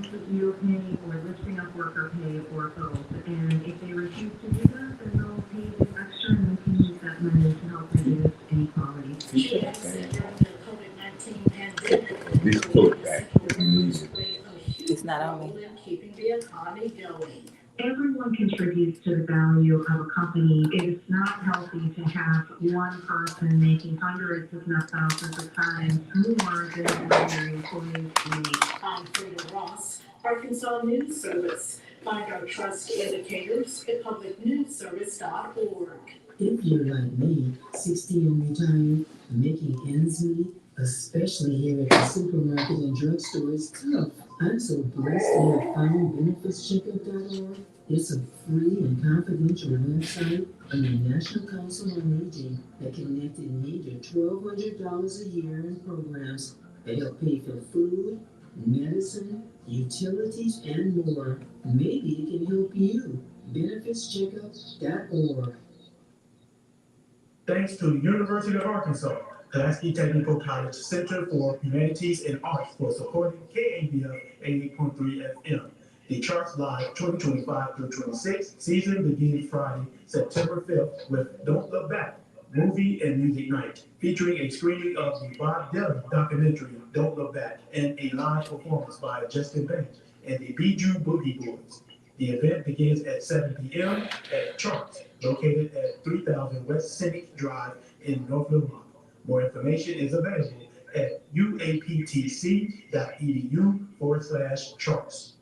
completely okay or lifting up worker pay or both. And if they refuse to do that, then they'll pay this extra and they can use that money to help reduce inequality. Yes, during the COVID-19 pandemic, this pull it back. It's not on me. Keeping the economy going. Everyone contributes to the value of a company. It is not healthy to have one person making hundreds, if not thousands of times more than ordinary employees make. I'm Frida Ross, Arkansas News Service. Find our trust indicators at publicnewsservice.org. If you're like me, 60 and retired, making ends meet, especially here at the supermarket and drugstore, is tough. I'm so blessed to have found benefitscheckup.org. It's a free and confidential website from the National Council on Aging that connected me to $1,200 a year in programs that help pay for food, medicine, utilities, and more. Maybe it can help you. benefitscheckup.org. Thanks to the University of Arkansas, Pulaski Technical College Center for Humanities and Arts for supporting KABF 88.3 FM. The Charts Live 2025 through 26 season begins Friday, September 5th with Don't Look Back, movie and music night, featuring a screening of the Bob Dylan documentary Don't Look Back and a live performance by Justin Banks and the Bijou Boogie Boys. The event begins at 7 p.m. at Charts, located at 3000 West Cynic Drive in North Louisville. More information is available at uaptc.edu/charts.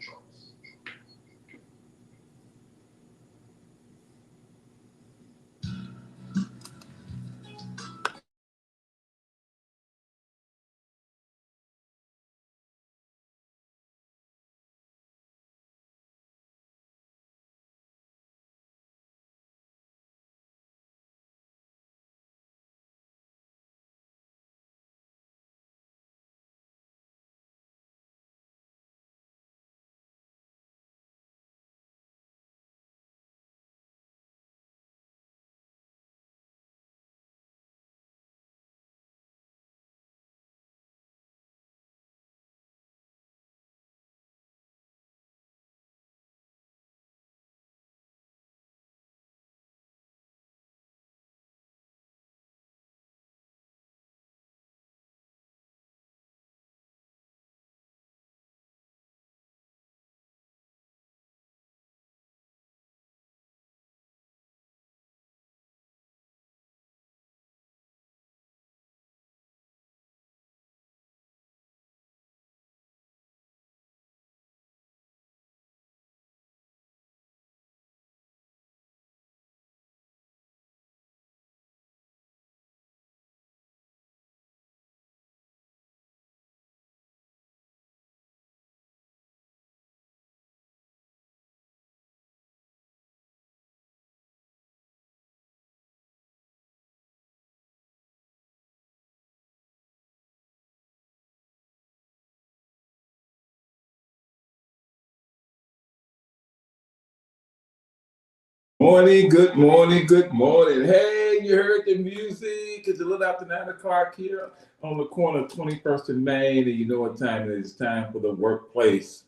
Morning, good morning, good morning. Hey, you heard the music. It's a little after 9 o'clock here on the corner of 21st and Main, and you know what time it is. It's time for the workplace,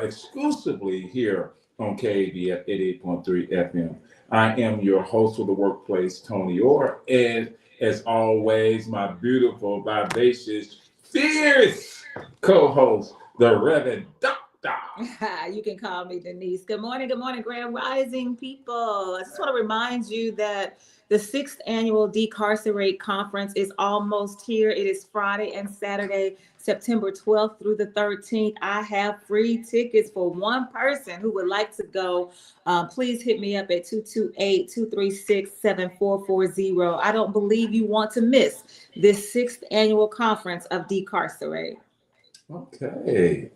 exclusively here on KABF 88.3 FM. I am your host of the workplace, Toney Orr, and as always, my beautiful, vivacious, fierce co-host, the Reverend Dr. You can call me Denise. Good morning, Grand Rising people. I just want to remind you that the 6th annual Decarcerate Conference is almost here. It is Friday and Saturday, September 12th through the 13th. I have free tickets for one person who would like to go. Please hit me up at 228-236-7440. I don't believe you want to miss this 6th annual conference of Decarcerate. Okay.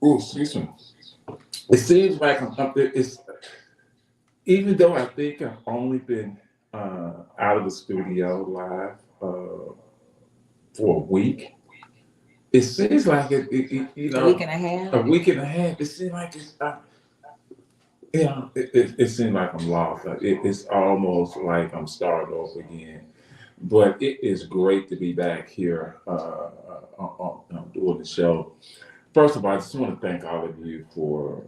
Oh, excuse me. It seems like I'm up there. Even though I think I've only been out of the studio live for a week, it seems like a week and a half. A week and a half. It seems like it's it seems like I'm lost. It's almost like I'm starting off again. But it is great to be back here doing the show. First of all, I just want to thank all of you for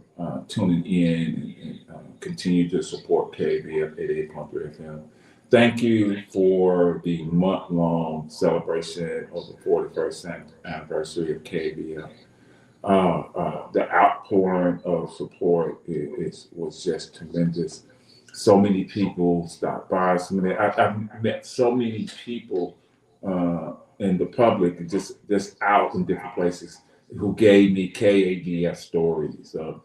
tuning in and continue to support KABF 88.3 FM. Thank you for the month-long celebration of the 41st anniversary of KABF. The outpouring of support was just tremendous. So many people stopped by. I've met so many people in the public and just out in different places who gave me KABF stories of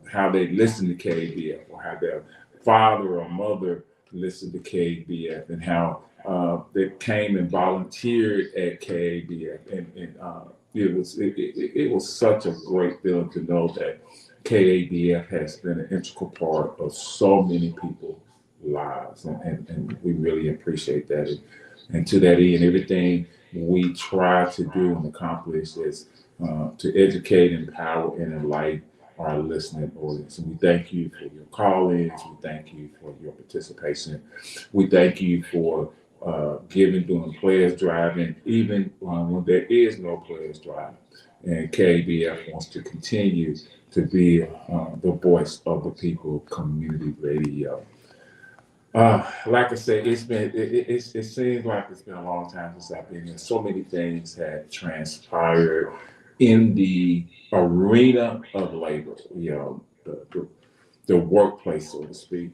how they listened to KABF or how their father or mother listened to KABF and how they came and volunteered at KABF and it was such a great feeling to know that KABF has been an integral part of so many people's lives, and we really appreciate that. And to that end, everything we try to do and accomplish is to educate, empower, and enlighten our listening audience. And we thank you for your call-ins. We thank you for your participation. We thank you for giving during players driving, even when there is no players driving. And KABF wants to continue to be the voice of the people community radio. Like I said, it seems like it's been a long time since I've been here. So many things have transpired in the arena of labor, the workplace, so to speak.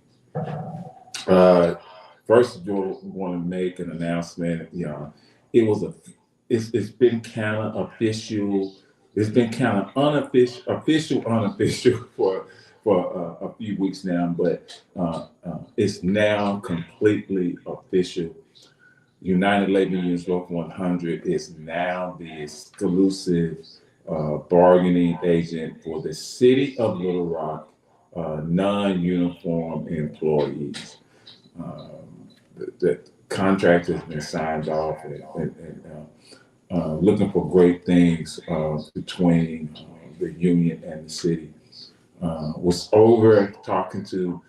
First, I want to make an announcement. It's been kind of official. It's been kind of unofficial for a few weeks now, but it's now completely official. United Labor Unions Local 100 is now the exclusive bargaining agent for the City of Little Rock non-uniform employees. The contract has been signed off and looking for great things between the union and the city. Was over talking to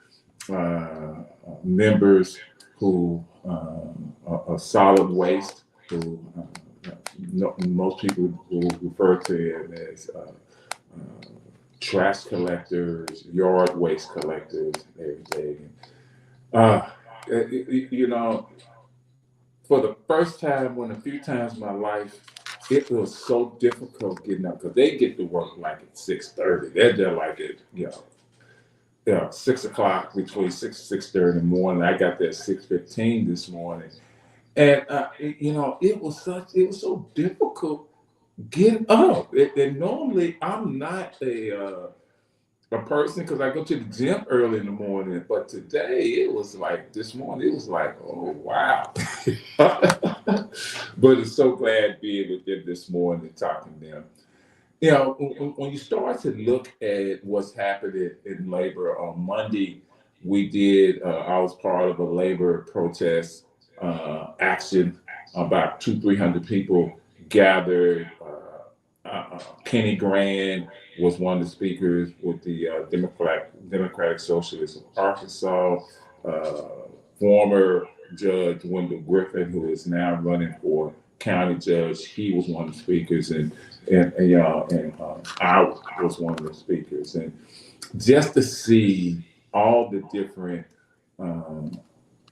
members who are solid waste, who most people will refer to them as trash collectors, yard waste collectors, and everything. For the first time, a few times in my life, it was so difficult getting up because they get to work like at 6:30. They're there like at 6 o'clock, between 6:30 in the morning. I got there at 6:15 this morning, and it was so difficult getting up. And normally I'm not a person because I go to the gym early in the morning, but today this morning it was like, oh wow. But it's so glad to be with them this morning talking to them. When you start to look at what's happening in labor on Monday, I was part of a labor protest action. About 200-300 people gathered. Kenny Grand was one of the speakers with the Democratic Socialists of Arkansas. Former Judge Wendell Griffin, who is now running for county judge, he was one of the speakers, and I was one of the speakers. And just to see all the different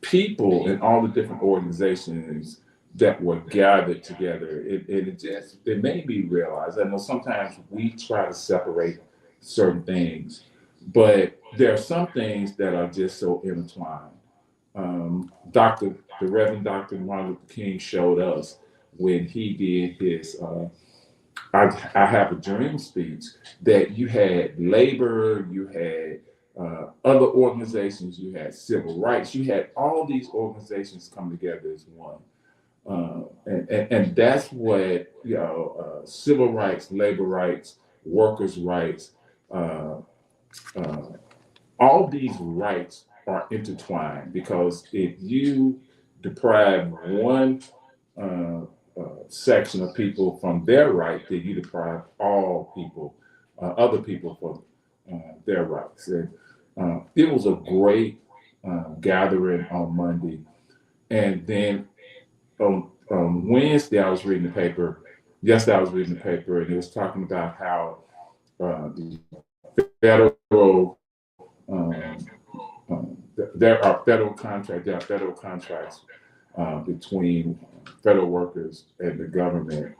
people and all the different organizations that were gathered together, it made me realize. I know sometimes we try to separate certain things, but there are some things that are just so intertwined. The Reverend Dr. Martin Luther King showed us when he did his I Have a Dream speech that you had labor, you had other organizations, you had civil rights, you had all these organizations come together as one. And that's what civil rights, labor rights, workers' rights, all these rights are intertwined, because if you deprive one section of people from their right, then you deprive all people, other people, from their rights. And it was a great gathering on Monday, and then on Wednesday, I was reading the paper, yesterday I was reading the paper and it was talking about how the federal there are federal contracts between federal workers and the government,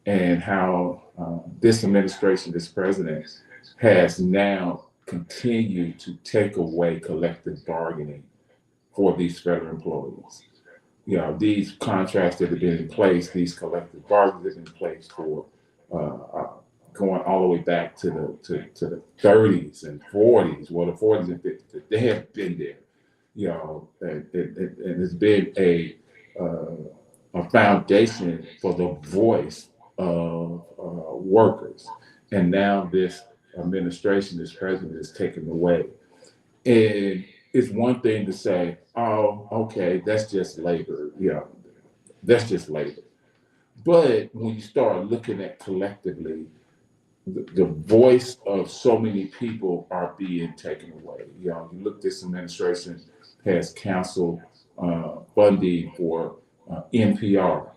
and how this administration, this president, has now continued to take away collective bargaining for these federal employees. You know, these contracts that have been in place, these collective bargains that have been in place for going all the way back to the 30s and 40s. Well, the 40s and 50s, they have been there. You know, and it's been a foundation for the voice of workers. And now this administration, this president, is taken away. And it's one thing to say, oh, okay, that's just labor. You know, that's just labor. But when you start looking at collectively, the voice of so many people are being taken away. You know, you look, this administration has canceled funding for NPR,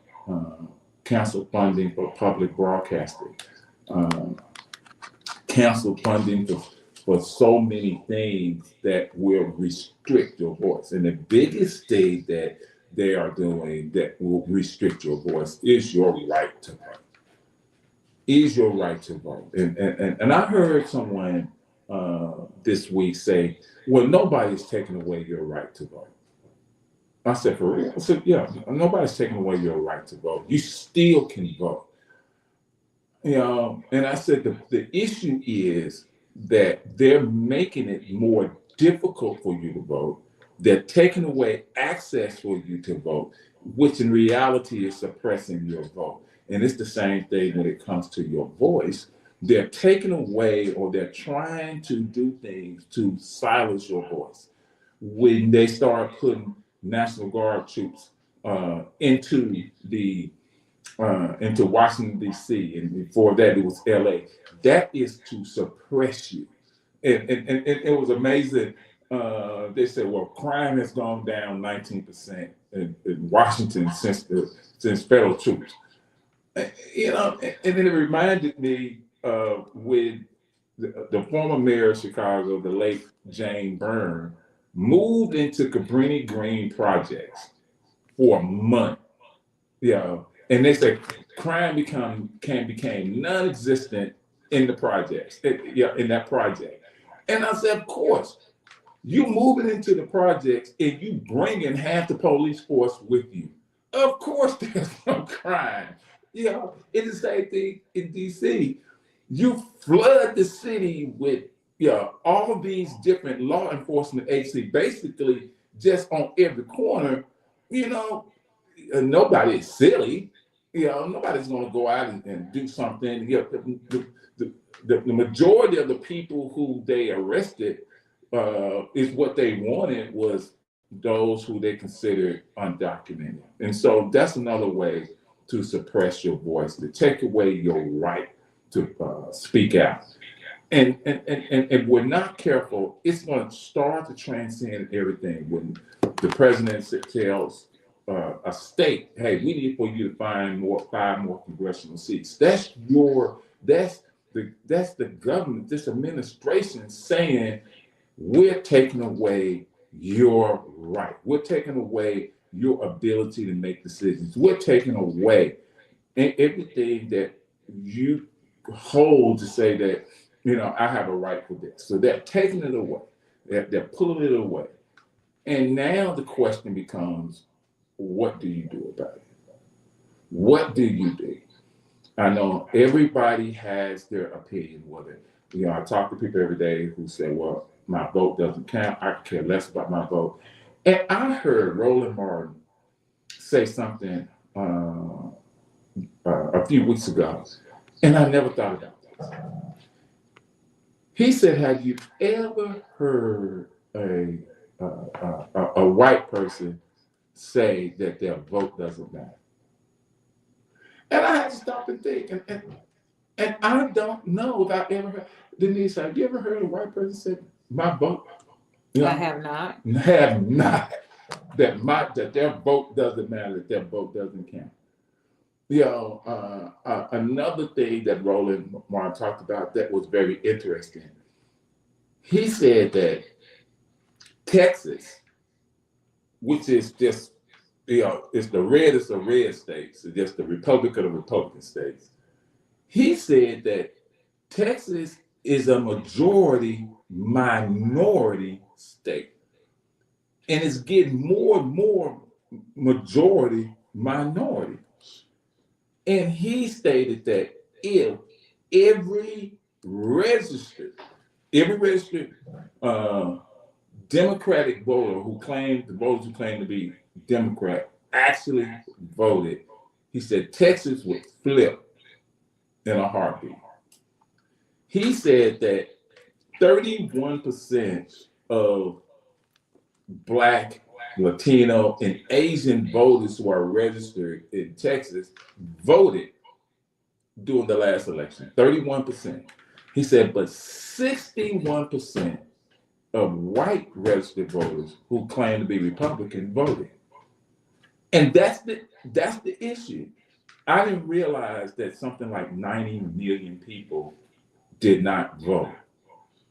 canceled funding for public broadcasting, canceled funding for so many things that will restrict your voice. And the biggest thing that they are doing that will restrict your voice is your right to vote. Is your right to vote. And I heard someone this week say, well, nobody's taking away your right to vote. I said, for real? I said, yeah, nobody's taking away your right to vote. You still can vote. You know, and I said, the issue is that they're making it more difficult for you to vote. They're taking away access for you to vote, which in reality is suppressing your vote. And it's the same thing when it comes to your voice. They're taking away, or they're trying to do things to silence your voice. When they start putting National Guard troops into Washington, D.C., and before that it was L.A., that is to suppress you. And it was amazing. They said, well, crime has gone down 19% in Washington since federal troops. You know, and then it reminded me when the former mayor of Chicago, the late Jane Byrne, moved into Cabrini Green projects for a month. You know, and they said crime became non-existent in the projects. In that project. And I said, of course, you moving into the projects and you bringing half the police force with you. Of course, there's no crime. You know, it's the same thing in DC. You flood the city with all of these different law enforcement agencies, basically just on every corner. You know, nobody is silly. You know, nobody's going to go out and do something. You know, the majority of the people who they arrested is what they wanted was those who they considered undocumented. And so that's another way to suppress your voice, to take away your right to speak out. And if we're not careful, it's going to start to transcend everything. When the president tells a state, hey, we need for you to find 5 more congressional seats. That's the government, this administration saying, we're taking away your right. We're taking away your ability to make decisions. We're taking away everything that you hold to say that, you know, I have a right for this. So they're taking it away. They're pulling it away. And now the question becomes, what do you do about it? What do you do? I know everybody has their opinion with it. You know, I talk to people every day who say, well, my vote doesn't count. I care less about my vote. And I heard Roland Martin say something a few weeks ago, and I never thought about this. He said, have you ever heard a white person say that their vote doesn't matter? And I had to stop and think. And I don't know if I ever heard. Denise, have you ever heard a white person say, my vote? You know, I have not. Have not. That their vote doesn't matter, that their vote doesn't count. Another thing that Roland Martin talked about that was very interesting. He said that Texas, which is just, it's the reddest of red states, it's just the Republican of Republican states. He said that Texas is a majority minority state, and it's getting more and more majority minority. And he stated that if every registered, every registered Democratic voter who claimed, the voters who claimed to be Democrat actually voted, he said Texas would flip in a heartbeat. He said that 31% of Black, Latino, and Asian voters who are registered in Texas voted during the last election. 31%. He said, but 61% of white registered voters who claim to be Republican voted. And that's the issue. I didn't realize that something like 90 million people did not vote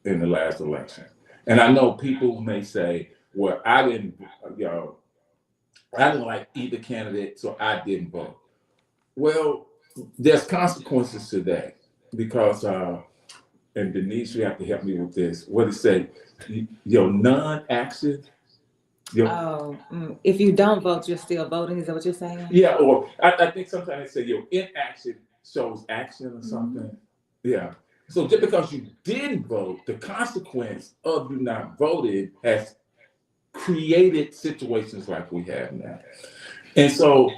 in the last election. And I know people may say, well, I didn't like either candidate, so I didn't vote. Well, there's consequences to that because, and Denise, you have to help me with this. What it say? Your non-action. If you don't vote, you're still voting. Is that what you're saying? Yeah, or I think sometimes they say your inaction shows action or something. Mm-hmm. Yeah. So just because you didn't vote, the consequence of you not voting has created situations like we have now. And so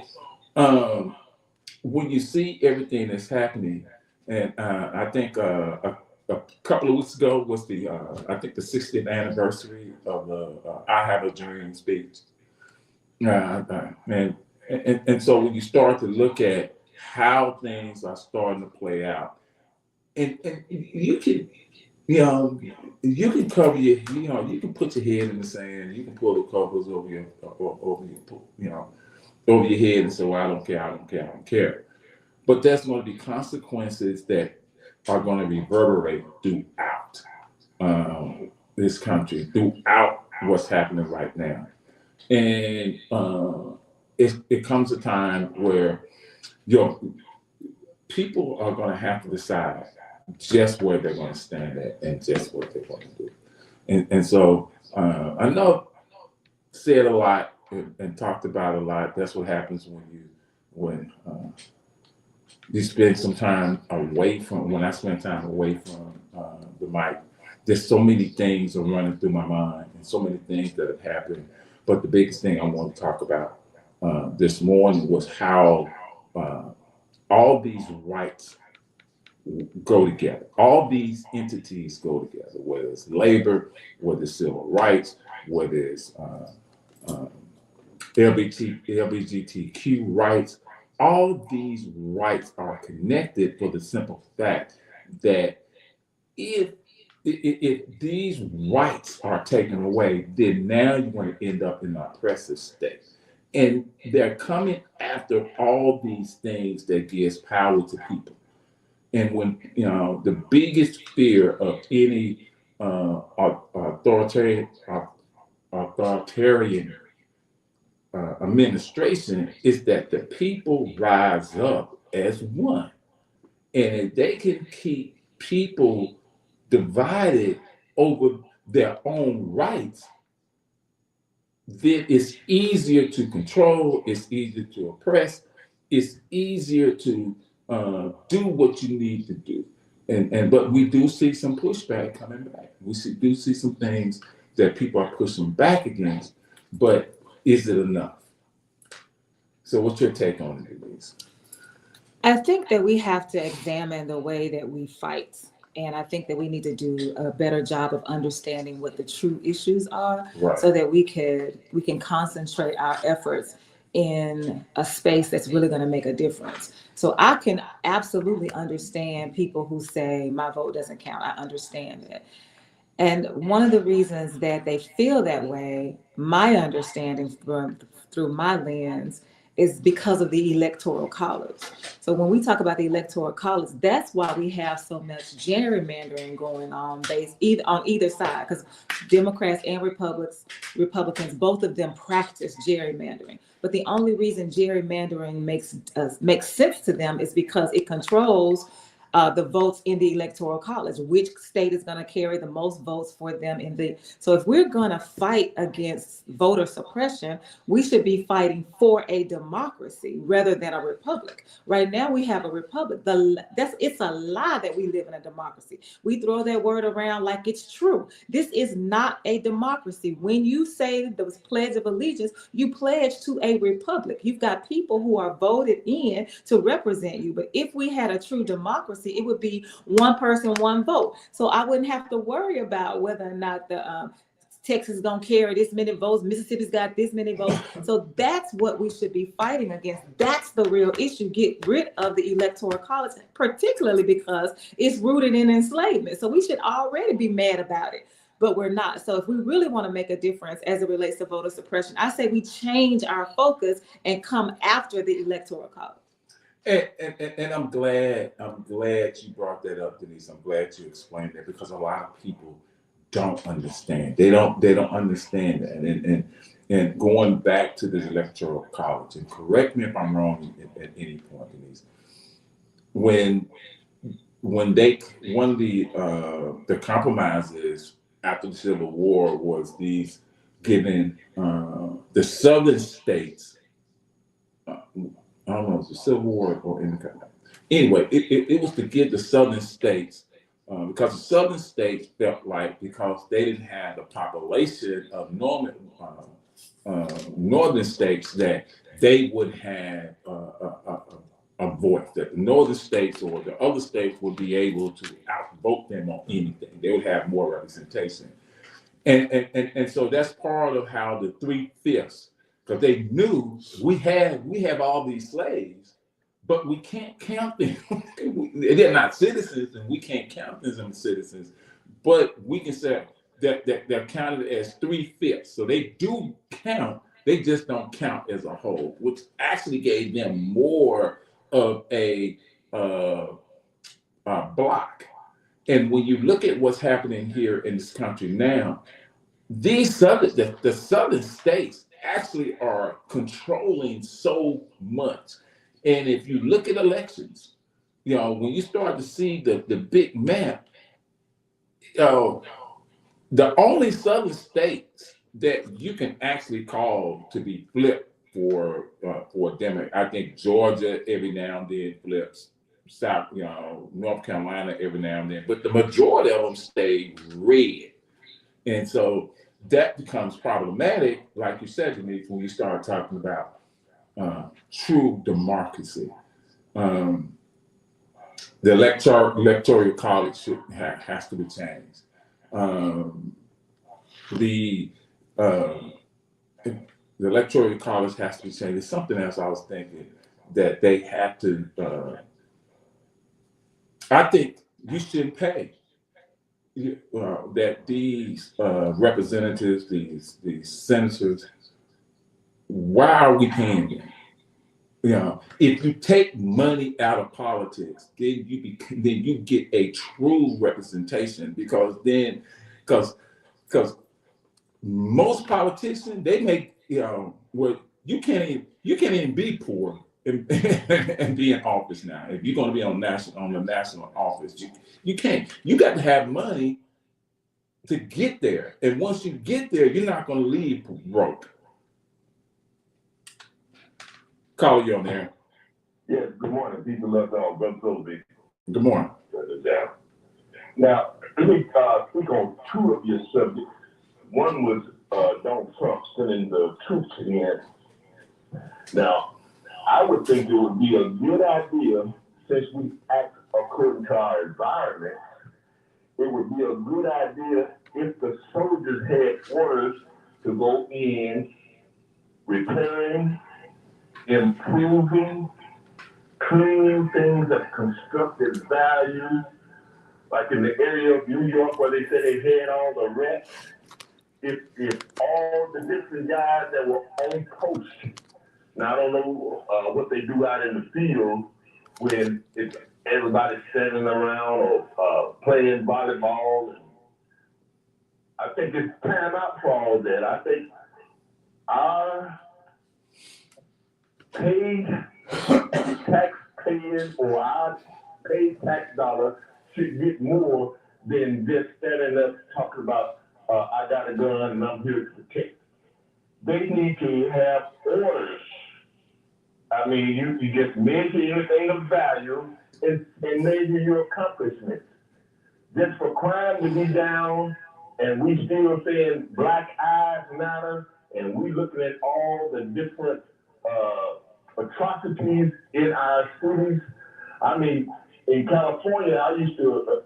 when you see everything that's happening, and I think a couple of weeks ago was the I think the 60th anniversary of the "I Have a Dream" speech, and so when you start to look at how things are starting to play out, and you can you can cover your you can put your head in the sand, you can pull the covers over your over your head and say, well, I don't care. But there's going to be consequences that are going to reverberate throughout this country, throughout what's happening right now. And it comes a time where people are going to have to decide just where they're going to stand at and just what they're going to do. And so I know said a lot and talked about a lot. That's what happens when you spend some time away from, when I spend time away from the mic, there's so many things are running through my mind and so many things that have happened. But the biggest thing I want to talk about this morning was how all these rights go together. All these entities go together, whether it's labor, whether it's civil rights, whether it's LGBTQ rights. All these rights are connected for the simple fact that if these rights are taken away, then now you're going to end up in an oppressive state. And they're coming after all these things that gives power to people. And when, the biggest fear of any authoritarian administration is that the people rise up as one. And if they can keep people divided over their own rights, then it's easier to control, it's easier to oppress, it's easier to do what you need to do. But we do see some pushback coming back. We do see some things that people are pushing back against, but is it enough? So what's your take on it, Denise? I think that we have to examine the way that we fight. And I think that we need to do a better job of understanding what the true issues are, right, so that we can concentrate our efforts in a space that's really going to make a difference. So I can absolutely understand people who say my vote doesn't count. I understand it. And one of the reasons that they feel that way, my understanding through my lens, is because of the Electoral College. So when we talk about the Electoral College, that's why we have so much gerrymandering going on on either side, because Democrats and Republicans, both of them practice gerrymandering. But the only reason gerrymandering makes sense to them is because it controls the votes in the Electoral College, which state is going to carry the most votes for them so if we're going to fight against voter suppression, we should be fighting for a democracy rather than a republic. Right now we have a republic. It's a lie that we live in a democracy. We throw that word around like it's true. This is not a democracy. When you say the Pledge of Allegiance, you pledge to a republic. You've got people who are voted in to represent you. But if we had a true democracy, it would be one person, one vote. So I wouldn't have to worry about whether or not the Texas is going to carry this many votes. Mississippi's got this many votes. So that's what we should be fighting against. That's the real issue. Get rid of the Electoral College, particularly because it's rooted in enslavement. So we should already be mad about it, but we're not. So if we really want to make a difference as it relates to voter suppression, I say we change our focus and come after the Electoral College. And I'm glad you brought that up, Denise. I'm glad you explained that, because a lot of people don't understand. They don't understand that. And going back to the Electoral College, and correct me if I'm wrong at any point, Denise. When one of the compromises after the Civil War was these giving the southern states. I don't know, it was the Civil War or in the anyway, it was to give the southern states, because the southern states felt like, because they didn't have the population of northern states, that they would have a voice, that the northern states or the other states would be able to outvote them on anything. They would have more representation. And so that's part of how the 3/5, because they knew we have all these slaves, but we can't count them. They're not citizens, and we can't count them as citizens. But we can say that they're counted as 3/5. So they do count. They just don't count as a whole, which actually gave them more of a block. And when you look at what's happening here in this country now, the southern states actually are controlling so much. And if you look at elections, when you start to see the big map, the only southern states that you can actually call to be flipped for a Democrat, I think Georgia every now and then flips, South, North Carolina every now and then, but the majority of them stay red. And so that becomes problematic, like you said, Denise, when you start talking about true democracy. The electoral college has to be changed. The electoral college has to be changed. There's something else I was thinking that they have to. I think you shouldn't pay. That these representatives, these senators, why are we paying them? If you take money out of politics, then you get a true representation, because most politicians, they make what you can't even be poor and be in office now. If you're going to be on the national office, you can't. You got to have money to get there, and once you get there, you're not going to leave broke. Call you on there. Yes, good morning. People love on Brother Colby. Good morning. Now, let me speak on two of your subjects. One was Donald Trump sending the troops in. Now, I would think it would be a good idea, since we act according to our environment, it would be a good idea if the soldiers had orders to go in, repairing, improving, cleaning things of constructive value, like in the area of New York where they said they had all the wrecks. If all the different guys that were on post Now, I don't know what they do out in the field when it's everybody standing around or playing volleyball. I think it's time out for all that. I think our paid taxpayers or our paid tax dollar should get more than just standing up talking about, I got a gun and I'm here to protect. They need to have orders. I mean, you just measure anything of value and measure your accomplishments. Just for crime to be down and we still saying Black Lives Matter and we looking at all the different atrocities in our cities. I mean, in California, I used to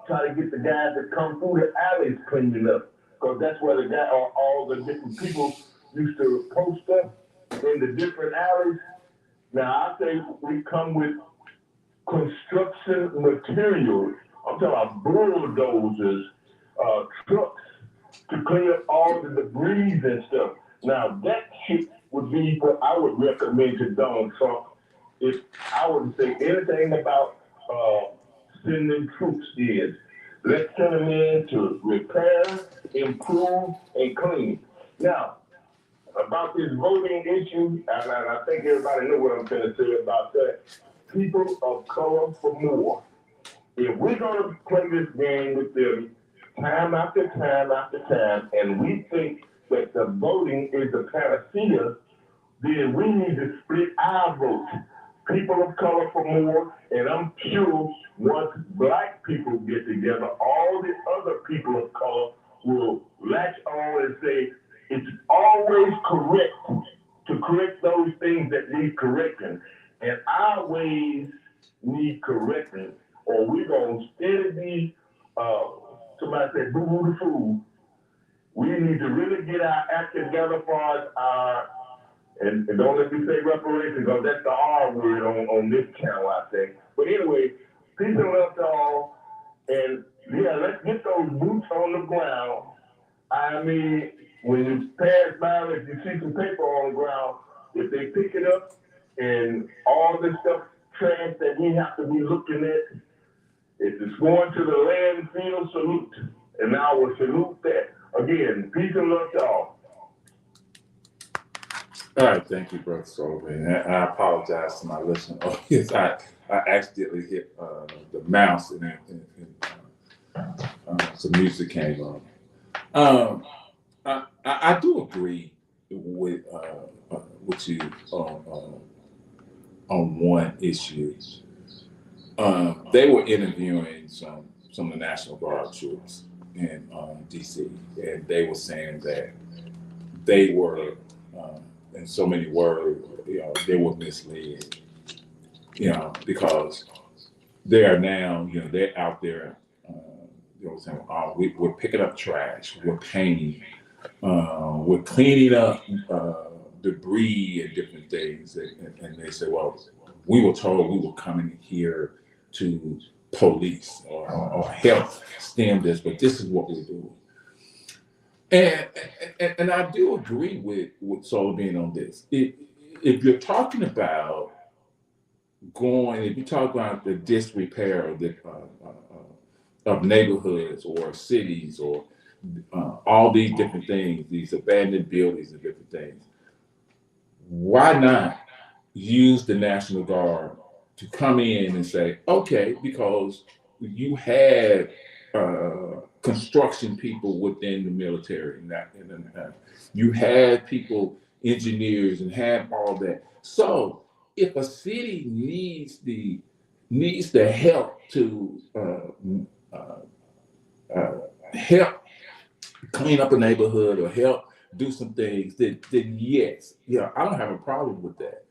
try to get the guys that come through the alleys cleaning up, because that's where all the different people used to post up in the different alleys. Now, I say we come with construction materials. I'm talking about bulldozers, trucks to clean up all the debris and stuff. Now, that shit would be what I would recommend to Donald Trump if I would say anything about sending troops in. Let's send them in to repair, improve, and clean. Now, about this voting issue, and I think everybody knows what I'm going to say about that. People of color for more. If we're going to play this game with them time after time after time, and we think that the voting is the panacea, then we need to split our vote. People of color for more, and I'm sure once black people get together, all the other people of color will latch on and say, it's always correct to correct those things that need correcting. And our ways need correcting, or we're going to steadily be, somebody said, boo-boo the fool. We need to really get our act together for our, and don't let me say reparations, because that's the R word on this channel, I think. But anyway, peace and love to all. And yeah, let's get those boots on the ground. I mean, when you pass by, if you see some paper on the ground, if they pick it up and all this stuff, trash that we have to be looking at, if it's going to the landfill, salute. And I will salute that. Again, peace and love to all. All right, thank you, Brother Sullivan. And I apologize to my listener. Oh, yes, I accidentally hit the mouse and some music came on. I do agree with you on one issue. They were interviewing some of the National Guard troops in D.C., and they were saying that they were, in so many words, they were misled, because they are now, they're out there, saying, we're picking up trash, we're painting, we're cleaning up debris and different things. And they say, well, we were told we were coming here to police or help stem this, but this is what we're doing. And I do agree with Sullivan on this. If you're talking about if you talk about the disrepair of neighborhoods or cities or all these different things, these abandoned buildings and different things, why not use the National Guard to come in and say, okay, because you had construction people within the military, you had people, engineers, and had all that. So if a city needs the help to help clean up a neighborhood or help do some things, then yes, I don't have a problem with that.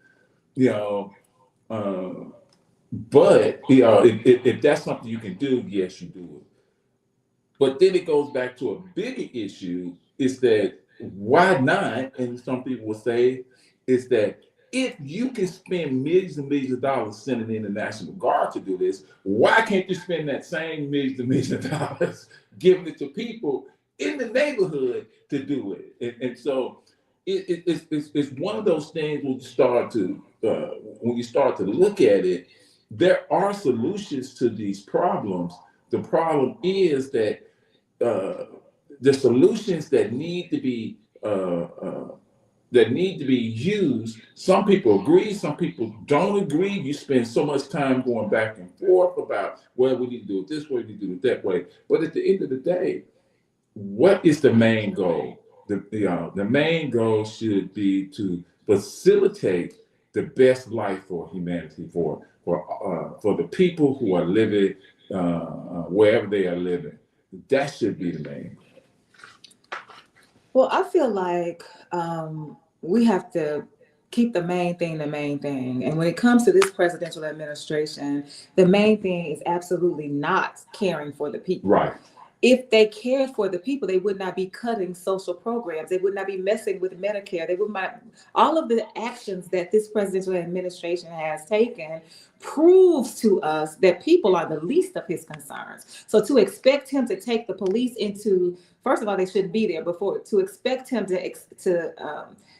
But if that's something you can do, yes, you do it. But then it goes back to a bigger issue, is that why not, and some people will say, is that if you can spend millions and millions of dollars sending in the National Guard to do this, why can't you spend that same millions and millions of dollars giving it to people in the neighborhood to do it? And so it's one of those things when you start to look at it, there are solutions to these problems. The problem is that the solutions that need to be used. Some people agree, some people don't agree. You spend so much time going back and forth about, well, we need to do it this way, we need to do it that way. But at the end of the day, what is the main goal? The main goal should be to facilitate the best life for humanity, for the people who are living wherever they are living. That should be the main goal. Well, I feel like we have to keep the main thing. And when it comes to this presidential administration, the main thing is absolutely not caring for the people. Right. If they cared for the people, they would not be cutting social programs. They would not be messing with Medicare. They would not. All of the actions that this presidential administration has taken proves to us that people are the least of his concerns. So to expect him to take the police into, first of all, they shouldn't be there. Before to expect him to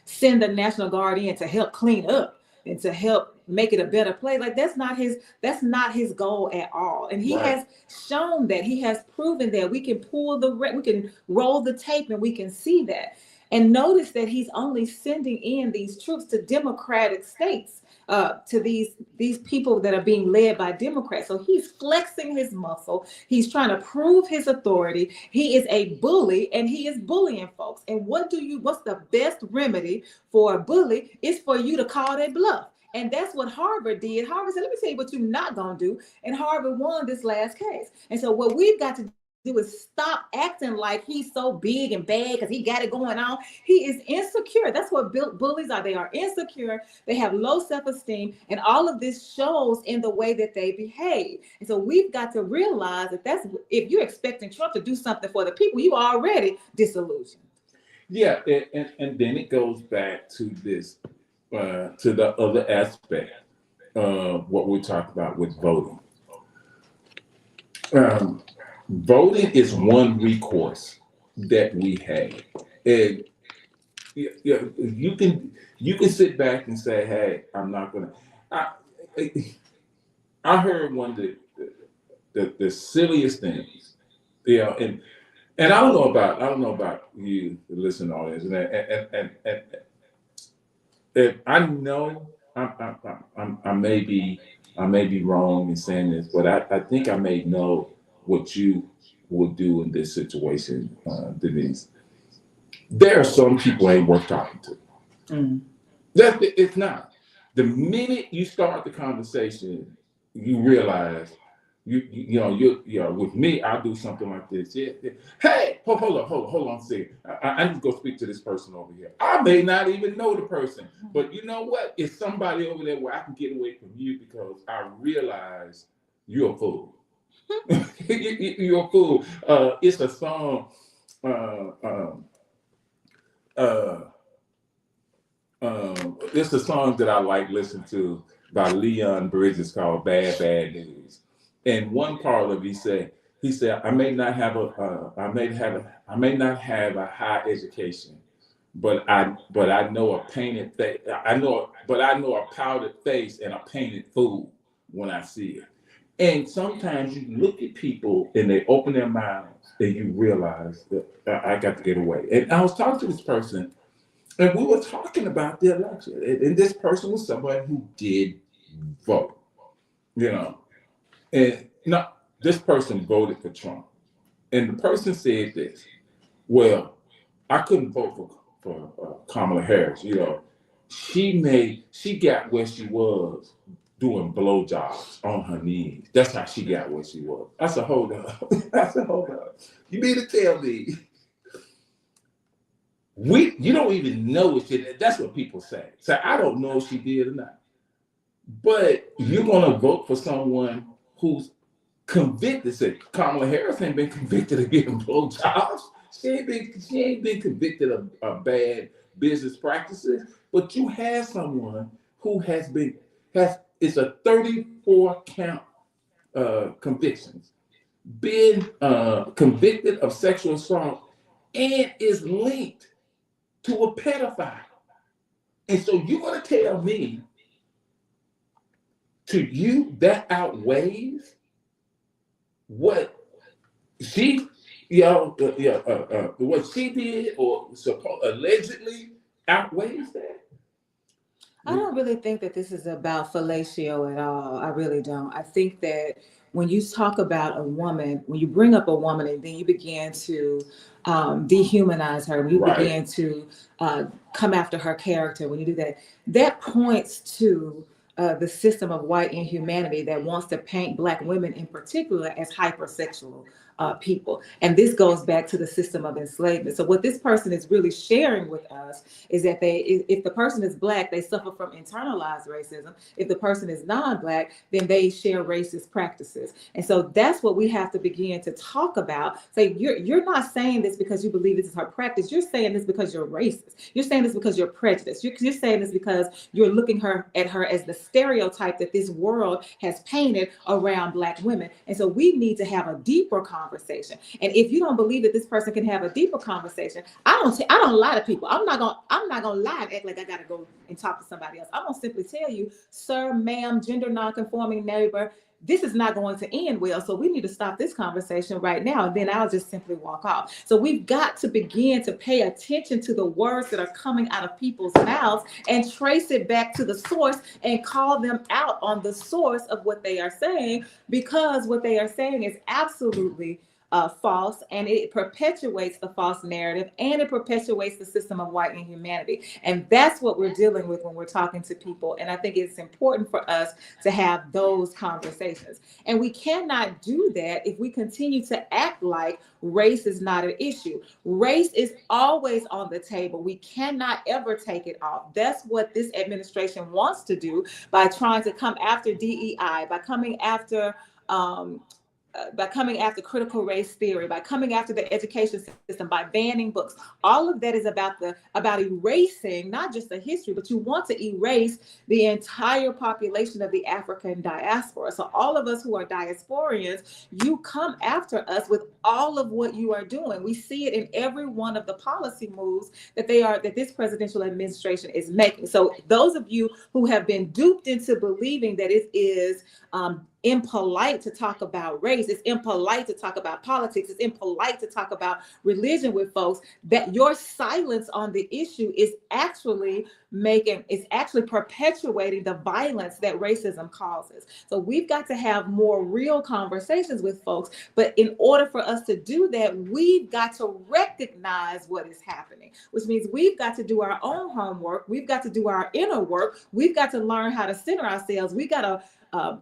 send the National Guard in to help clean up and to help make it a better place, like that's not his goal at all. And he has shown that, he has proven that. We can we can roll the tape and we can see that. And notice that he's only sending in these troops to Democratic states, to these people that are being led by Democrats. So he's flexing his muscle. He's trying to prove his authority. He is a bully and he is bullying folks. And what's the best remedy for a bully is for you to call that bluff. And that's what Harvard did. Harvard said, let me tell you what you're not going to do. And Harvard won this last case. And so what we've got to do is stop acting like he's so big and bad because he got it going on. He is insecure. That's what bullies are. They are insecure. They have low self-esteem. And all of this shows in the way that they behave. And so we've got to realize that if you're expecting Trump to do something for the people, you are already disillusioned. Yeah, and then it goes back to this, to the other aspect of what we talked about with voting. Voting is one recourse that we have, and you can sit back and say, "Hey, I'm not gonna." I heard one of the silliest things, and I don't know about you, the listening audience, and I know I may be wrong in saying this, but I think I may know what you would do in this situation, Denise. There are some people ain't worth talking to. It's not. The minute you start the conversation, you realize you with me, I'll do something like this. Yeah. Hey, hold on a second. I need to go speak to this person over here. I may not even know the person, but you know what? It's somebody over there where I can get away from you because I realize you're a fool. You're a fool. It's a song. It's a song that I like listening to by Leon Bridges called "Bad Bad News." And one part of it, he said, I may not have a high education, but I know a painted face. I know a powdered face and a painted fool when I see it. And sometimes you look at people and they open their mouths and you realize that I got to get away. And I was talking to this person and we were talking about the election. And this person was somebody who did vote, And this person voted for Trump. And the person said this, well, I couldn't vote for Kamala Harris. She got where she was doing blowjobs on her knees. That's how she got where she was. I said, hold up. You mean to tell me you don't even know if she did? That's what people say. So I don't know if she did or not. But you're gonna vote for someone who's convicted. Say Kamala Harris ain't been convicted of getting blowjobs. She ain't been convicted of bad business practices. But you have someone who it's a 34 count convictions, been convicted of sexual assault, and is linked to a pedophile. And so you're going to tell me to you that outweighs what she, what she did or allegedly outweighs that? I don't really think that this is about fellatio at all. I really don't. I think that when you talk about a woman, when you bring up a woman and then you begin to dehumanize her, when you Right. begin to come after her character, when you do that, that points to the system of white inhumanity that wants to paint Black women in particular as hypersexual people. And this goes back to the system of enslavement. So what this person is really sharing with us is that if the person is Black, they suffer from internalized racism. If the person is non-Black, then they share racist practices. And so that's what we have to begin to talk about. Say, you're not saying this because you believe this is her practice. You're saying this because you're racist. You're saying this because you're prejudiced. You're saying this because you're looking at her as the stereotype that this world has painted around Black women. And so we need to have a deeper conversation. And if you don't believe that this person can have a deeper conversation, I don't lie to people. I'm not gonna lie and act like I gotta go and talk to somebody else. I'm gonna simply tell you, sir, ma'am, gender nonconforming neighbor, this is not going to end well. So we need to stop this conversation right now. And then I'll just simply walk off. So we've got to begin to pay attention to the words that are coming out of people's mouths and trace it back to the source and call them out on the source of what they are saying, because what they are saying is absolutely false, and it perpetuates the false narrative, and it perpetuates the system of white inhumanity. And that's what we're dealing with when we're talking to people. And I think it's important for us to have those conversations. And we cannot do that if we continue to act like race is not an issue. Race is always on the table. We cannot ever take it off. That's what this administration wants to do by trying to come after DEI, by coming after critical race theory, by coming after the education system, by banning books. All of that is about erasing not just the history, but you want to erase the entire population of the African diaspora. So all of us who are diasporians, you come after us with all of what you are doing. We see it in every one of the policy moves that this presidential administration is making. So those of you who have been duped into believing that it is impolite to talk about race, it's impolite to talk about politics, it's impolite to talk about religion with folks, that your silence on the issue is actually perpetuating the violence that racism causes. So we've got to have more real conversations with folks, but in order for us to do that, we've got to recognize what is happening, which means we've got to do our own homework, we've got to do our inner work, we've got to learn how to center ourselves, we got to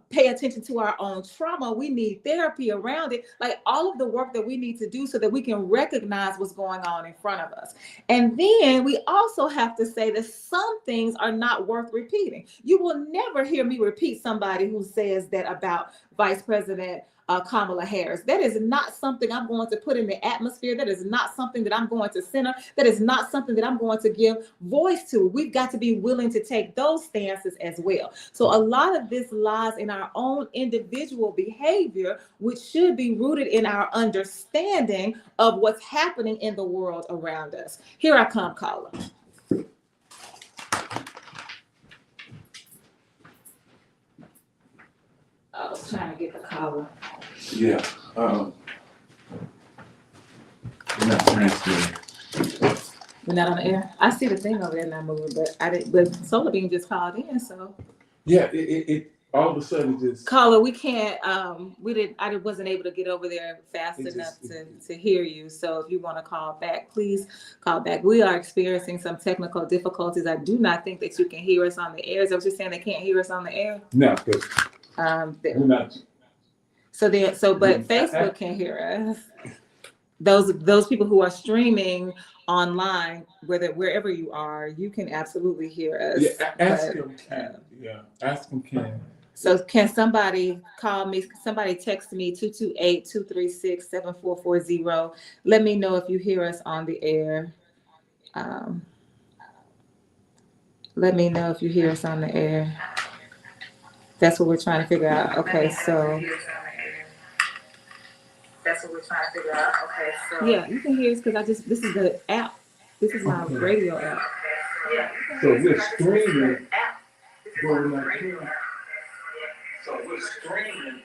pay attention to our own trauma. We need therapy around it, like all of the work that we need to do so that we can recognize what's going on in front of us. And then we also have to say that some things are not worth repeating. You will never hear me repeat somebody who says that about Vice President Kamala Harris. That is not something I'm going to put in the atmosphere. That is not something that I'm going to center. That is not something that I'm going to give voice to. We've got to be willing to take those stances as well. So a lot of this lies in our own individual behavior, which should be rooted in our understanding of what's happening in the world around us. Here I come, caller. I was trying to get the caller. Yeah. We're not transferring. We're not on the air. I see the thing over there not moving, but Solar Beam just called in, so. Yeah, it all of a sudden just. Caller, we can't. I wasn't able to get over there fast enough to hear you. So if you want to call back, please call back. We are experiencing some technical difficulties. I do not think that you can hear us on the air. Is that what you're saying? They can't hear us on the air? No, because we're not. But Facebook can hear us. Those people who are streaming online, wherever you are, you can absolutely hear us. Yeah, ask them can. Ask them can. So can somebody call me? Somebody text me 228-236-7440. Let me know if you hear us on the air. Let me know if you hear us on the air. That's what we're trying to figure out. Okay, so. That's what we're trying to figure out. Okay, so. Yeah, you can hear us because this is the app. This is my radio app. So we're streaming. Go to my team. So we're streaming.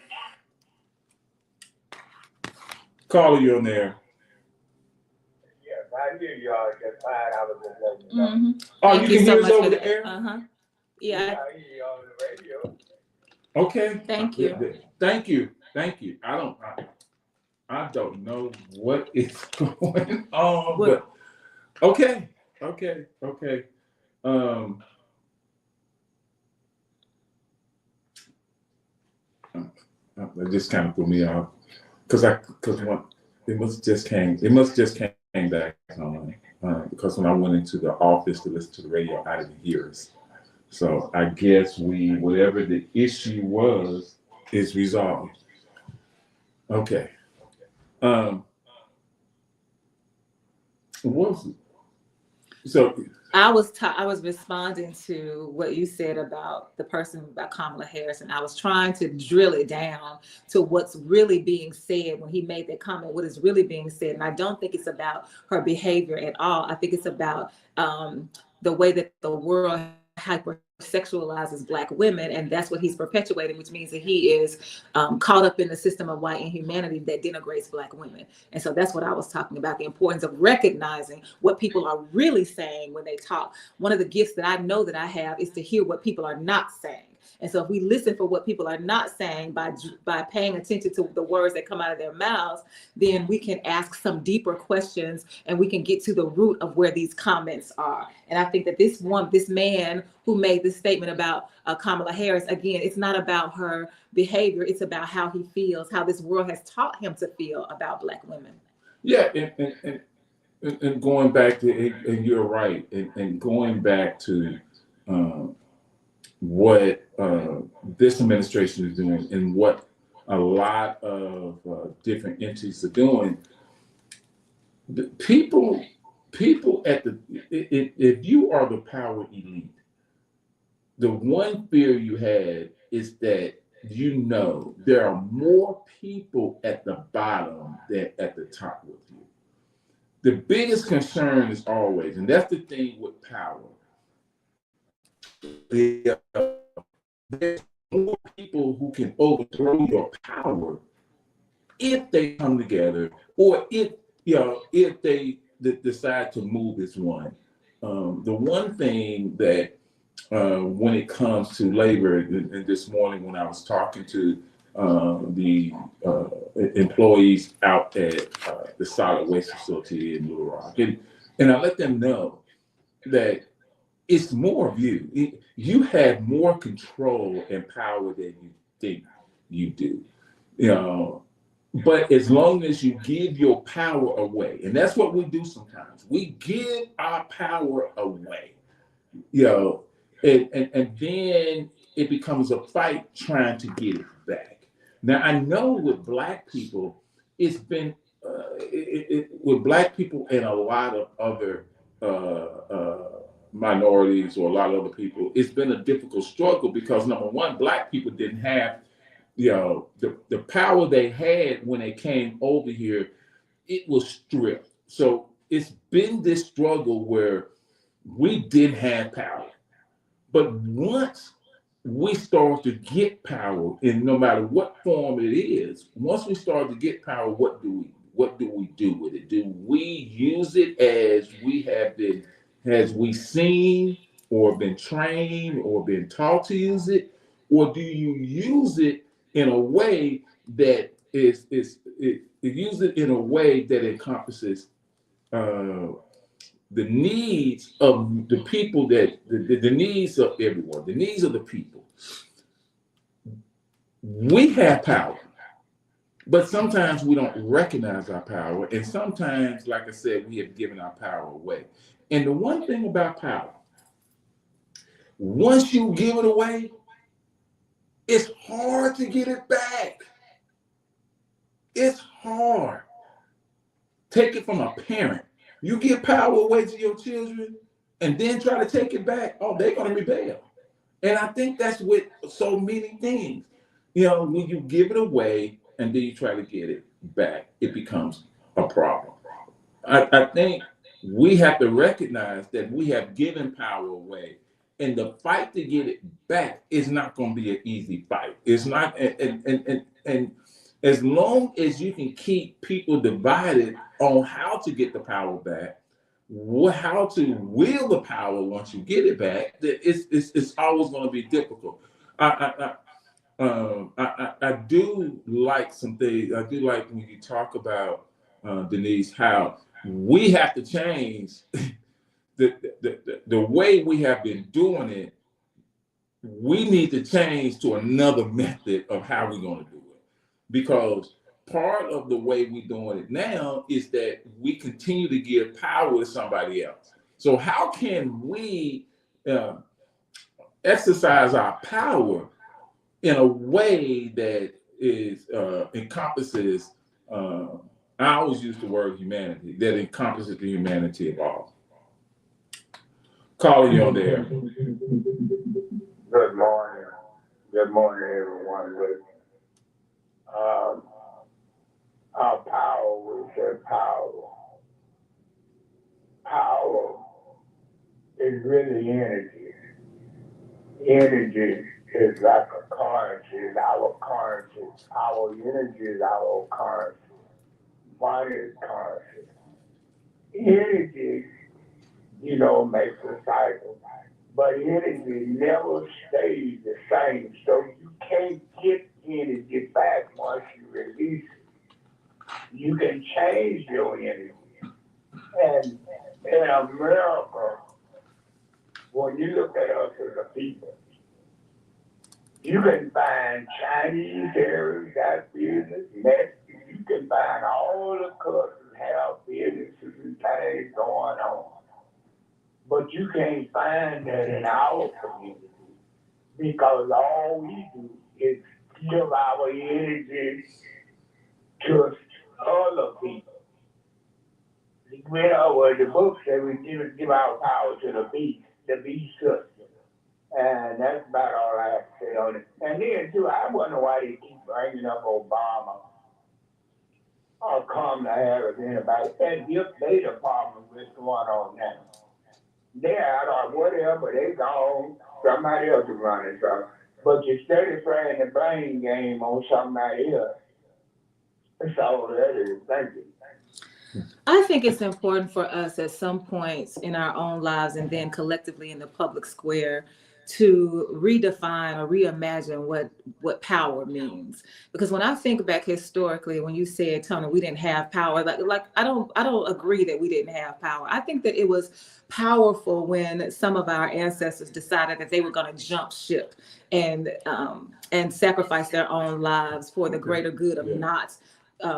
Caller, you on there? Yes, I hear y'all. Get tired. I was just letting you know. Mm-hmm. Oh, Thank you can so hear us much over for the that. air? Yeah. I hear you on the radio. Okay. Thank you. Thank you. Thank you. I don't know what is going on, but okay. That just kind of threw me off because it must just came back on because when I went into the office to listen to the radio, I didn't hear us. So I guess whatever the issue was is resolved. Okay. So I was responding to what you said about the person about Kamala Harris, and I was trying to drill it down to what's really being said when he made that comment. What is really being said, and I don't think it's about her behavior at all. I think it's about the way that the world hypersexualizes Black women, and that's what he's perpetuating, which means that he is caught up in the system of white inhumanity that denigrates Black women. And so that's what I was talking about, the importance of recognizing what people are really saying when they talk. One of the gifts that I know that I have is to hear what people are not saying. And so if we listen for what people are not saying by paying attention to the words that come out of their mouths, then we can ask some deeper questions and we can get to the root of where these comments are. And I think that this man who made this statement about Kamala Harris, again, it's not about her behavior. It's about how he feels, how this world has taught him to feel about Black women. yeah, and going back to, and you're right, and going back to what this administration is doing and what a lot of different entities are doing, the people at the, if you are the power elite, the one fear you had is that there are more people at the bottom than at the top with you. The biggest concern is always, and that's the thing with power, there's more people who can overthrow your power if they come together, or if they decide to move as one. The one thing that when it comes to labor, and this morning when I was talking to the employees out at the solid waste facility in Little Rock, and I let them know that it's more of you. You have more control and power than you think you do. But as long as you give your power away, and that's what we do sometimes, we give our power away, and then it becomes a fight trying to get it back. Now, I know with Black people, it's been, with Black people and a lot of other minorities or a lot of other people, it's been a difficult struggle because number one, Black people didn't have the power they had when they came over here. It was stripped. So it's been this struggle where we didn't have power. But once we start to get power, in no matter what form it is, once we start to get power, what do we do with it? Do we use it as we seen or been trained or been taught to use it? Or do you use it in a way that encompasses the needs of the people, that the needs of everyone, the needs of the people? We have power, but sometimes we don't recognize our power, and sometimes, like I said, we have given our power away. And the one thing about power, once you give it away, it's hard to get it back. It's hard. Take it from a parent. You give power away to your children and then try to take it back. Oh, they're going to rebel. And I think that's with so many things. When you give it away and then you try to get it back, it becomes a problem. I think we have to recognize that we have given power away, and the fight to get it back is not going to be an easy fight. It's not, and as long as you can keep people divided on how to get the power back, how to wield the power once you get it back, it's always going to be difficult. I do like some things. I do like when you talk about, Denise, how we have to change the way we have been doing it. We need to change to another method of how we're going to do it, because part of the way we're doing it now is that we continue to give power to somebody else. So how can we exercise our power in a way that is encompasses, I always use the word humanity, that encompasses the humanity of all. Calling you on there. Good morning. Good morning, everyone. Our power, we say power. Power is really energy. Energy is like a currency, it's our currency. Our energy is our currency. Money is currency. Energy, makes a cycle. But energy never stays the same. So you can't get energy back once you release it. You can change your energy. And in America, when you look at us as a people, you can find Chinese areas got business, Mexicans, you can find all the countries have businesses and things going on. But you can't find that in our community, because all we do is give our energy to other people. What the book said, we give our power to the beast system. And that's about all I have to say on it. And then, too, I wonder why they keep bringing up Obama or Kamala Harris, anybody. And if they the problem with what's going on now. They're out or whatever, they gone, somebody else is running something. But you steady playing the blame game on somebody else. That's all that is. Thank you. I think it's important for us at some points in our own lives and then collectively in the public square to redefine or reimagine what power means. Because when I think back historically, when you said, Toney, we didn't have power, like I don't agree that we didn't have power. I think that it was powerful when some of our ancestors decided that they were going to jump ship and sacrifice their own lives for the greater good of not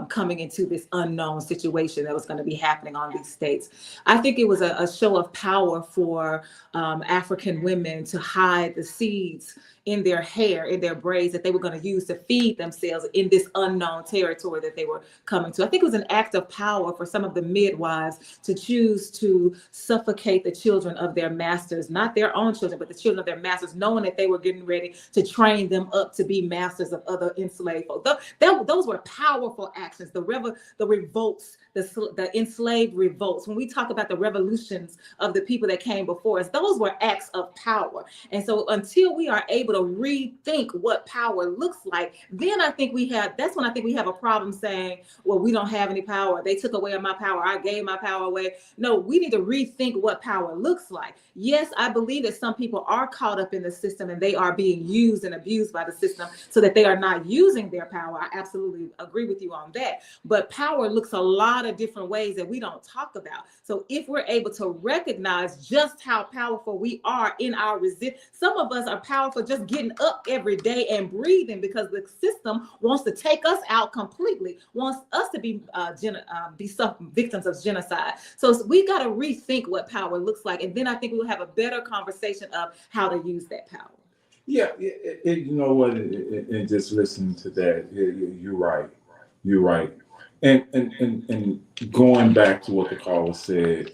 coming into this unknown situation that was going to be happening on these states. I think it was a show of power for African women to hide the seeds in their hair, in their braids that they were going to use to feed themselves in this unknown territory that they were coming to. I think it was an act of power for some of the midwives to choose to suffocate the children of their masters, not their own children, but the children of their masters, knowing that they were getting ready to train them up to be masters of other enslaved folk. Those were powerful actions. The revolts, the enslaved revolts. When we talk about the revolutions of the people that came before us, those were acts of power. And so until we are able to rethink what power looks like, then that's when I think we have a problem saying, well, we don't have any power. They took away my power. I gave my power away. No, we need to rethink what power looks like. Yes, I believe that some people are caught up in the system and they are being used and abused by the system so that they are not using their power. I absolutely agree with you on that. But power looks a lot of different ways that we don't talk about. So if we're able to recognize just how powerful we are in our resist, some of us are powerful just getting up every day and breathing because the system wants to take us out completely, wants us to be victims of genocide. So we got to rethink what power looks like. And then I think we'll have a better conversation of how to use that power. Yeah, you know what? And just listening to that, you're right. You're right. And going back to what the caller said,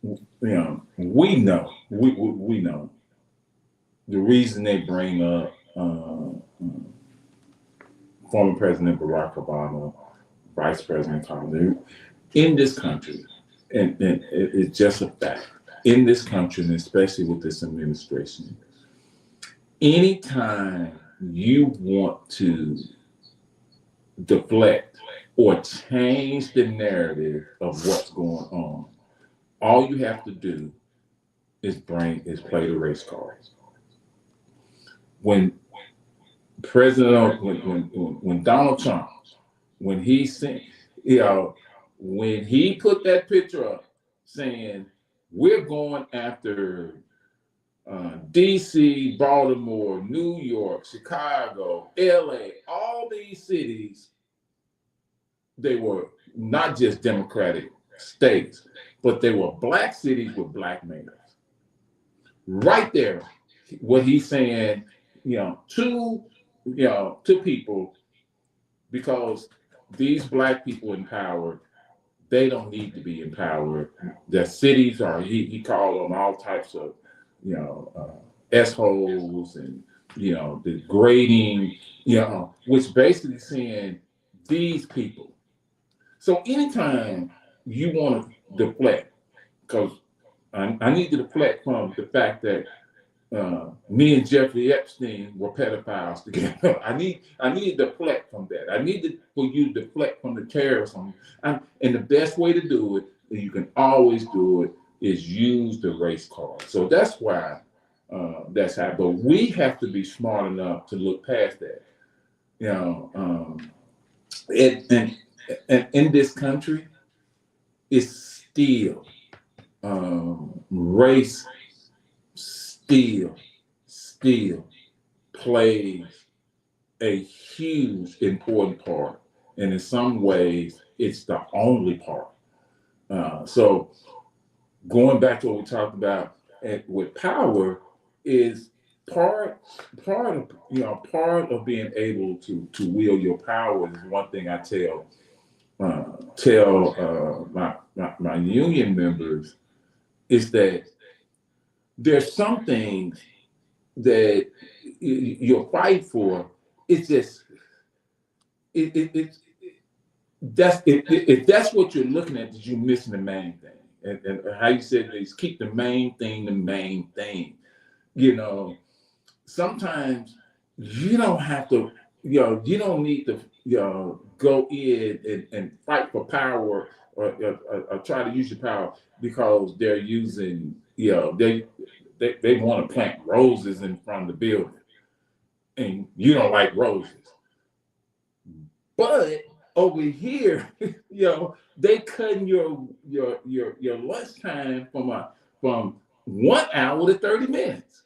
we know the reason they bring up former President Barack Obama, Vice President Kamala in this country and it's just a fact in this country, and especially with this administration. Anytime you want to deflect or change the narrative of what's going on, all you have to do is play the race cards. When when Donald Trump, when he sent, when he put that picture up saying we're going after DC, Baltimore, New York, Chicago, LA, all these cities, they were not just Democratic states, but they were black cities with black mayors. Right there, what he's saying, to people, because these black people in power, they don't need to be empowered. The cities are, he called them all types of, S-holes and, degrading, which basically saying these people. So anytime you want to deflect, because I need to deflect from the fact that me and Jeffrey Epstein were pedophiles together. I need to deflect from that. I need for you to deflect from the terrorism. And the best way to do it, and you can always do it, is use the race card. So that's why that's how. But we have to be smart enough to look past that. And in this country, it's still race still plays a huge important part, and in some ways it's the only part. So going back to what we talked about with power is part of being able to wield your power is one thing I tell my union members, is that there's some things that you're fighting for. It's just if that's what you're looking at, that you're missing the main thing. And how you said is keep the main thing the main thing. Sometimes you don't have to, you don't need to, go in and fight for power or try to use your power because they're using, they want to plant roses in front of the building and you don't like roses. But over here, they cutting your lunchtime from 1 hour to 30 minutes.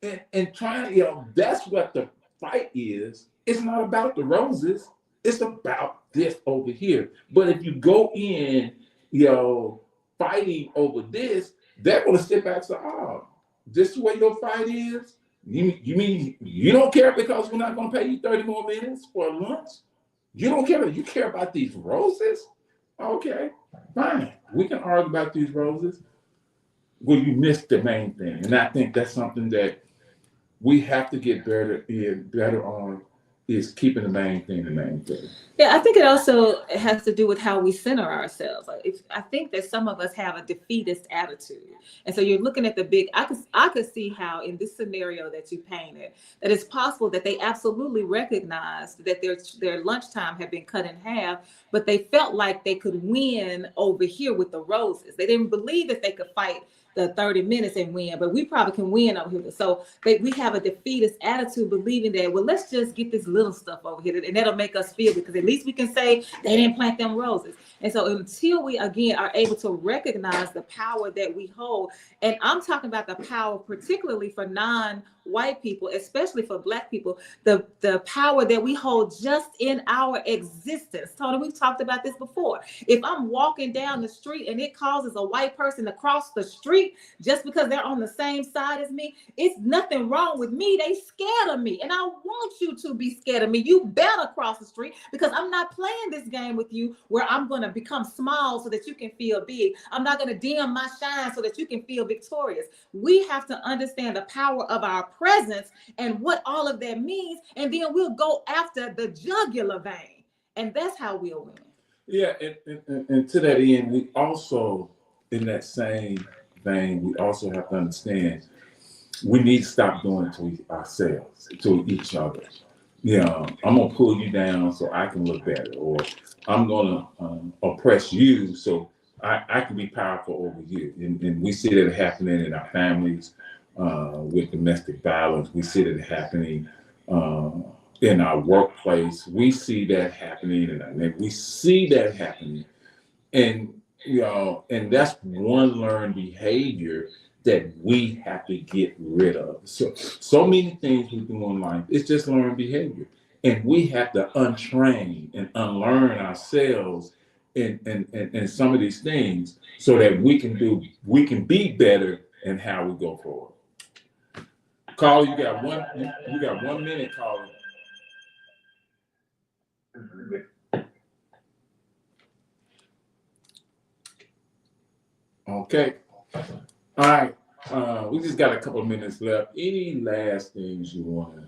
And trying, that's what the fight is. It's not about the roses. It's about this over here. But if you go in, fighting over this, they're going to sit back and say, oh, this is the way your fight is? You mean you don't care because we're not going to pay you 30 more minutes for lunch? You don't care. You care about these roses? Okay, fine. We can argue about these roses. Well, you missed the main thing. And I think that's something that we have to get better on, is keeping the main thing the main thing. Yeah, I think it also has to do with how we center ourselves. I think that some of us have a defeatist attitude. And so you're looking at the big, I could see how in this scenario that you painted, that it's possible that they absolutely recognized that their lunchtime had been cut in half, but they felt like they could win over here with the roses. They didn't believe that they could fight the 30 minutes and win, but we probably can win over here. So we have a defeatist attitude, believing that, well, let's just get this little stuff over here, and that'll make us feel, because at least we can say they didn't plant them roses. And so until we, again, are able to recognize the power that we hold, and I'm talking about the power particularly for non-white people, especially for Black people, the power that we hold just in our existence. Tony, we've talked about this before. If I'm walking down the street and it causes a white person to cross the street just because they're on the same side as me, it's nothing wrong with me. They scared of me, and I want you to be scared of me. You better cross the street, because I'm not playing this game with you where I'm going to become small so that you can feel big. I'm not going to dim my shine so that you can feel victorious. We have to understand the power of our presence and what all of that means, and then we'll go after the jugular vein, and that's how we'll win. Yeah, and to that end, we also, in that same vein, we also have to understand we need to stop doing it to ourselves, to each other. You know, I'm gonna pull you down so I can look better, or I'm gonna oppress you so I can be powerful over you. And we see that happening in our families with domestic violence. We see that happening uh, in our workplace. We see that happening, and we see that happening, and and that's one learned behavior that we have to get rid of. So many things we do in life, it's just learned behavior. And we have to untrain and unlearn ourselves in some of these things so that we can be better in how we go forward. Caller, you got 1 minute, caller. Okay. All right. We just got a couple of minutes left. Any last things you want to?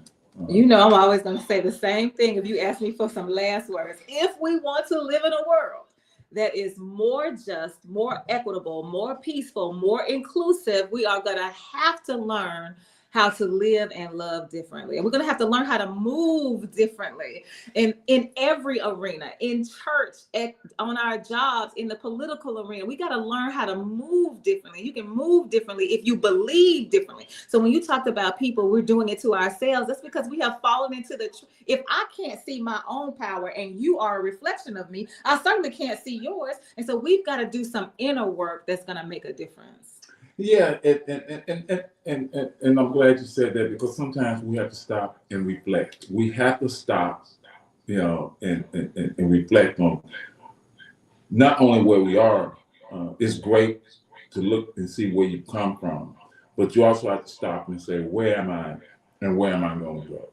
You know, I'm always going to say the same thing if you ask me for some last words. If we want to live in a world that is more just, more equitable, more peaceful, more inclusive, we are going to have to learn how to live and love differently. And we're going to have to learn how to move differently in every arena, in church, on our jobs, in the political arena. We got to learn how to move differently. You can move differently if you believe differently. So when you talked about people, we're doing it to ourselves. That's because we have fallen into if I can't see my own power and you are a reflection of me, I certainly can't see yours. And so we've got to do some inner work that's going to make a difference. Yeah, and I'm glad you said that, because sometimes we have to stop and reflect. We have to stop, and reflect on not only where we are. It's great to look and see where you come from, but you also have to stop and say, where am I, and where am I going to go?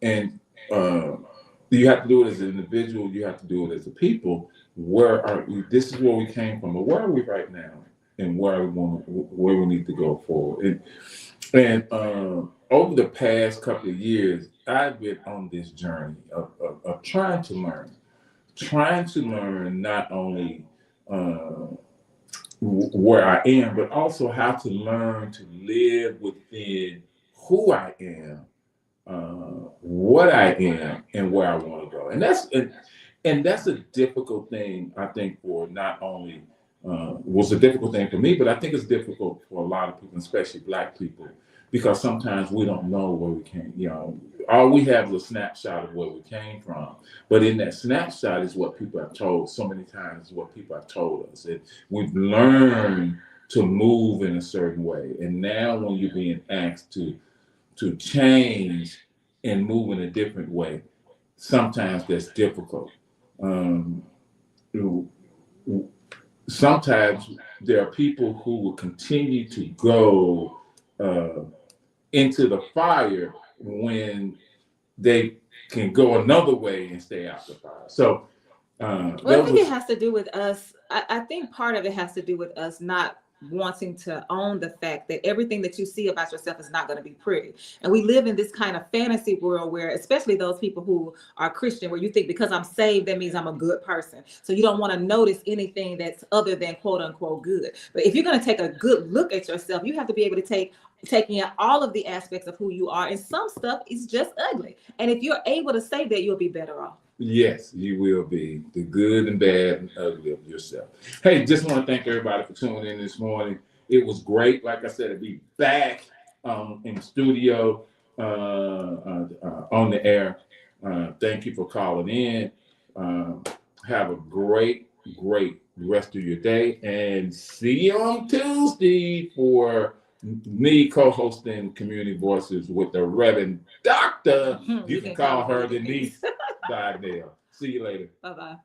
And you have to do it as an individual. You have to do it as a people. Where are we? This is where we came from, but where are we right now? And where we need to go forward. And over the past couple of years, I've been on this journey of trying to learn not only where I am, but also how to learn to live within who I am, what I am, and where I want to go. And that's a difficult thing, I think, for not only was a difficult thing for me, but I think it's difficult for a lot of people, especially Black people, because sometimes we don't know where we came. All we have is a snapshot of where we came from, but in that snapshot is what people have told so many times. What people have told us, and we've learned to move in a certain way. And now, when you're being asked to change and move in a different way, sometimes that's difficult. Sometimes there are people who will continue to go into the fire when they can go another way and stay out the fire. So, I think it has to do with us. I think part of it has to do with us not wanting to own the fact that everything that you see about yourself is not going to be pretty. And we live in this kind of fantasy world where, especially those people who are Christian, where you think because I'm saved, that means I'm a good person. So you don't want to notice anything that's other than quote unquote good. But if you're going to take a good look at yourself, you have to be able to take in all of the aspects of who you are. And some stuff is just ugly. And if you're able to say that, you'll be better off. Yes, you will be the good and bad and ugly of yourself. Hey, just want to thank everybody for tuning in this morning. It was great, like I said, to be back in the studio on the air. Thank you for calling in. Have a great rest of your day, and see you on Tuesday for me co-hosting Community Voices with the Reverend Dr. You can call her Denise. See you later. Bye-bye.